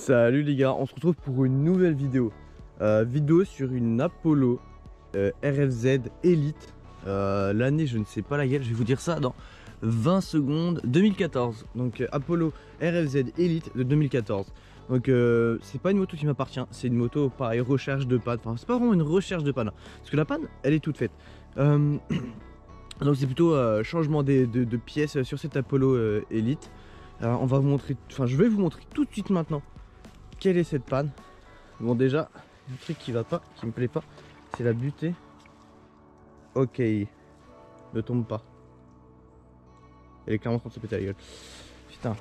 Salut les gars, on se retrouve pour une nouvelle vidéo. Vidéo sur une Apollo RFZ Elite. L'année, je ne sais pas laquelle, je vais vous dire ça dans 20 secondes. 2014. Donc Apollo RFZ Elite de 2014. Donc c'est pas une moto qui m'appartient, c'est une moto pareil, recherche de panne. Enfin, c'est pas vraiment une recherche de panne, parce que la panne, elle est toute faite. Donc c'est plutôt changement de pièces sur cette Apollo Elite. On va vous montrer, enfin je vais vous montrer tout de suite maintenant quelle est cette panne. Bon, déjà un truc qui va pas, qui me plaît pas, c'est la butée. Ok, ne tombe pas. Elle est clairement en train de se péter la gueule. Putain.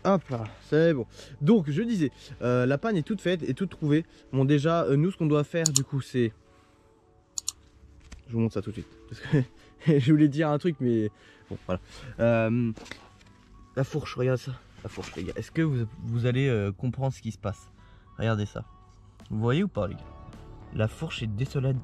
Hop là, c'est bon. Donc je disais, la panne est toute faite et toute trouvée. Bon, déjà nous ce qu'on doit faire du coup c'est, je vous montre ça tout de suite parce que je voulais dire un truc mais bon voilà. La fourche, regarde ça. La fourche les gars, est-ce que vous allez comprendre ce qui se passe? Regardez ça. Vous voyez ou pas les gars? La fourche est désolade.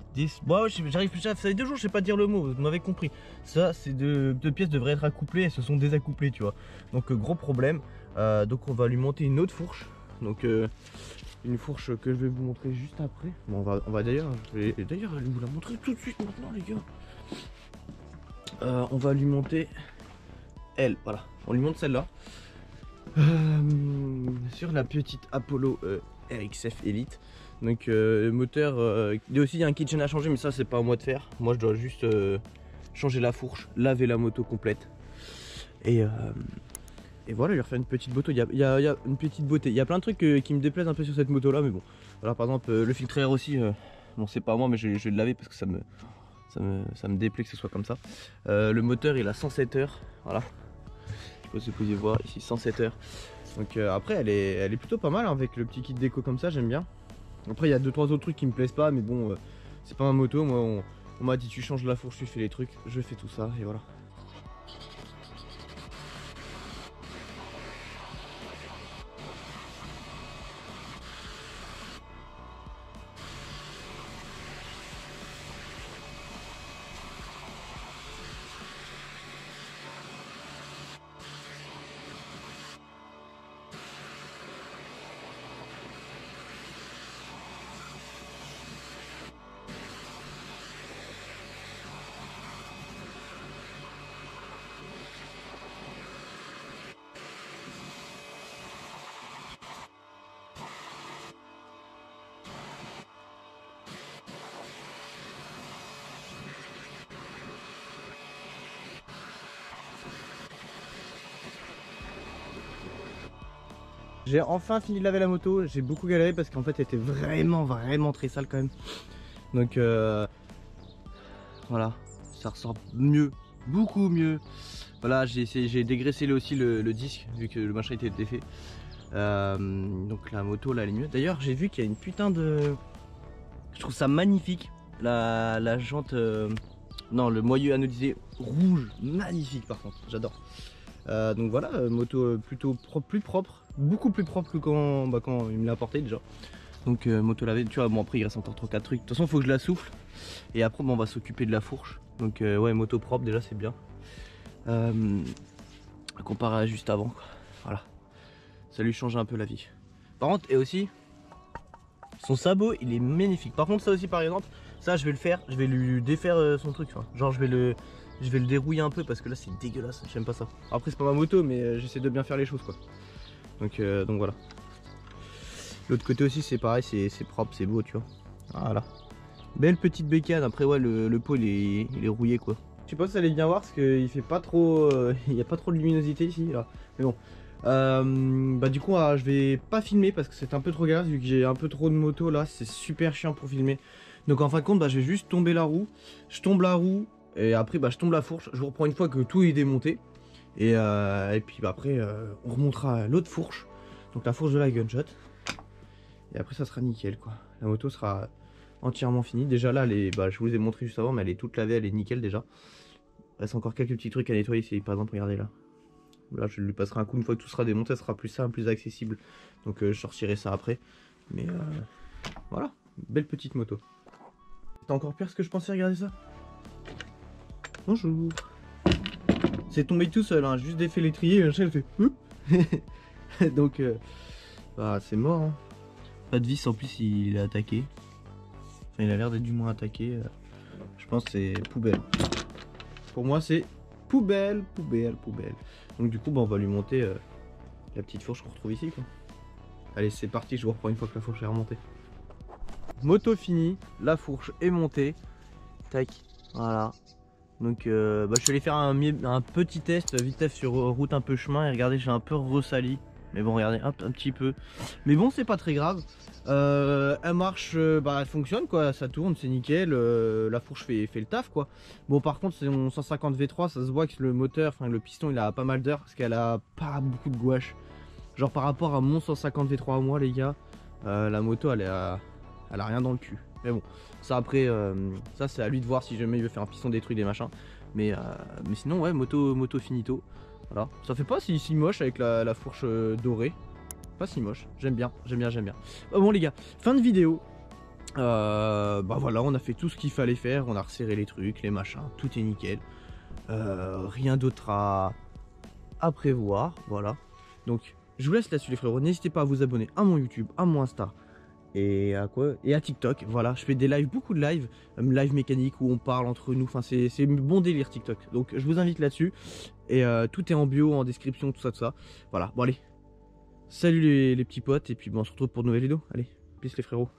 Bon, j'arrive plus, ça fait 2 jours je sais pas dire le mot, vous m'avez compris. Ça c'est deux pièces devraient être accouplées, elles se sont désaccouplées tu vois. Donc gros problème. Donc on va lui monter une autre fourche. Donc une fourche que je vais vous montrer juste après. Bon on va d'ailleurs, je vais d'ailleurs vous la montrer tout de suite maintenant les gars. On va lui monter elle, voilà. On lui monte celle-là. Sur la petite Apollo RXF Elite. Donc moteur, il y a aussi un kit chaîne à changer mais ça c'est pas à moi de faire. Moi je dois juste changer la fourche, laver la moto complète et voilà, lui refaire une petite moto. Il y a une petite beauté. Il y a plein de trucs qui me déplaisent un peu sur cette moto là mais bon. Voilà, par exemple le filtre air aussi, bon c'est pas à moi mais je vais le laver parce que ça me déplaît que ce soit comme ça. Le moteur il a 107 heures, voilà. Je sais pas si vous pouvez voir ici 107 heures. Donc après elle est plutôt pas mal hein, avec le petit kit déco comme ça, j'aime bien. Après il y a 2-3 autres trucs qui me plaisent pas mais bon c'est pas ma moto, moi on m'a dit tu changes la fourche, tu fais les trucs, je fais tout ça et voilà. J'ai enfin fini de laver la moto, j'ai beaucoup galéré parce qu'en fait elle était vraiment très sale quand même. Donc voilà, ça ressort mieux, beaucoup mieux. Voilà, j'ai dégraissé aussi le disque vu que le machin était défait. Donc la moto là elle est mieux. D'ailleurs j'ai vu qu'il y a une putain de... Je trouve ça magnifique, la jante... Non, le moyeu anodisé rouge, magnifique par contre, j'adore. Donc voilà, moto plutôt plus propre, beaucoup plus propre que quand il me l'a apporté déjà. Donc moto lavée, tu vois, bon après il reste encore 3-4 trucs. De toute façon il faut que je la souffle. Et après bon, on va s'occuper de la fourche. Donc ouais, moto propre déjà c'est bien. Comparé à juste avant quoi. Voilà. Ça lui change un peu la vie. Par contre, et aussi, son sabot il est magnifique. Par contre ça aussi par exemple, ça je vais le faire, je vais lui défaire son truc. Enfin, genre je vais le dérouiller un peu parce que là c'est dégueulasse, j'aime pas ça. Après c'est pas ma moto mais j'essaie de bien faire les choses quoi. Donc voilà. L'autre côté aussi c'est pareil, c'est propre, c'est beau tu vois. Voilà. Belle petite bécane, après ouais le pot il est rouillé quoi. Je sais pas si vous allez bien voir parce qu'il fait pas trop, il y a pas trop de luminosité ici là. Mais bon. Bah du coup je vais pas filmer parce que c'est un peu trop galère vu que j'ai un peu trop de moto là, c'est super chiant pour filmer. Donc en fin de compte bah, je vais juste tomber la roue, je tombe la roue et après bah, je tombe la fourche, je vous reprends une fois que tout est démonté. Et puis bah, après on remontera l'autre fourche, donc la fourche de la Gunshot. Et après ça sera nickel quoi, la moto sera entièrement finie. Déjà là bah, je vous les ai montré juste avant mais elle est toute lavée, elle est nickel déjà. Il reste encore quelques petits trucs à nettoyer ici, par exemple regardez là. Là je lui passerai un coup une fois que tout sera démonté, ça sera plus simple, plus accessible. Donc je sortirai ça après. Mais voilà, belle petite moto. C'est encore pire ce que je pensais, regardez ça. Bonjour. C'est tombé tout seul, hein. Juste défait l'étrier, et le chien fait Donc bah, c'est mort hein. Pas de vis en plus il est attaqué. Enfin il a l'air d'être du moins attaqué. Je pense que c'est poubelle. Pour moi c'est poubelle. Donc du coup bah, on va lui monter la petite fourche qu'on retrouve ici quoi. Allez c'est parti, je vous reprends une fois que la fourche est remontée. Moto fini, la fourche est montée. Tac, voilà. Donc bah, je vais aller faire un petit test vite fait sur route un peu chemin. Et regardez j'ai un peu ressali. Mais bon regardez un petit peu. Mais bon c'est pas très grave. Elle marche, bah elle fonctionne quoi, ça tourne, c'est nickel. La fourche fait le taf quoi. Bon par contre c'est mon 150 V3, ça se voit que le moteur, enfin le piston il a pas mal d'heures. Parce qu'elle a pas beaucoup de gouache. Genre par rapport à mon 150 V3 à moi les gars, la moto elle a rien dans le cul. Mais bon, ça après, ça c'est à lui de voir si jamais il veut faire un piston détruit des machins. Mais sinon ouais, moto finito. Voilà, ça fait pas si moche avec la fourche dorée. Pas si moche, j'aime bien. Bon les gars, fin de vidéo. Bah voilà, on a fait tout ce qu'il fallait faire, on a resserré les trucs, les machins, tout est nickel. Rien d'autre à prévoir, voilà. Donc je vous laisse là-dessus les frérots, n'hésitez pas à vous abonner à mon YouTube, à mon Insta et à quoi, et à TikTok. Voilà, je fais des lives, beaucoup de lives, live mécanique où on parle entre nous, enfin c'est bon délire TikTok. Donc je vous invite là-dessus et tout est en bio, en description, tout ça. Voilà, bon allez, salut les petits potes et puis bon, on se retrouve pour de nouvelles vidéos. Allez, peace les frérots.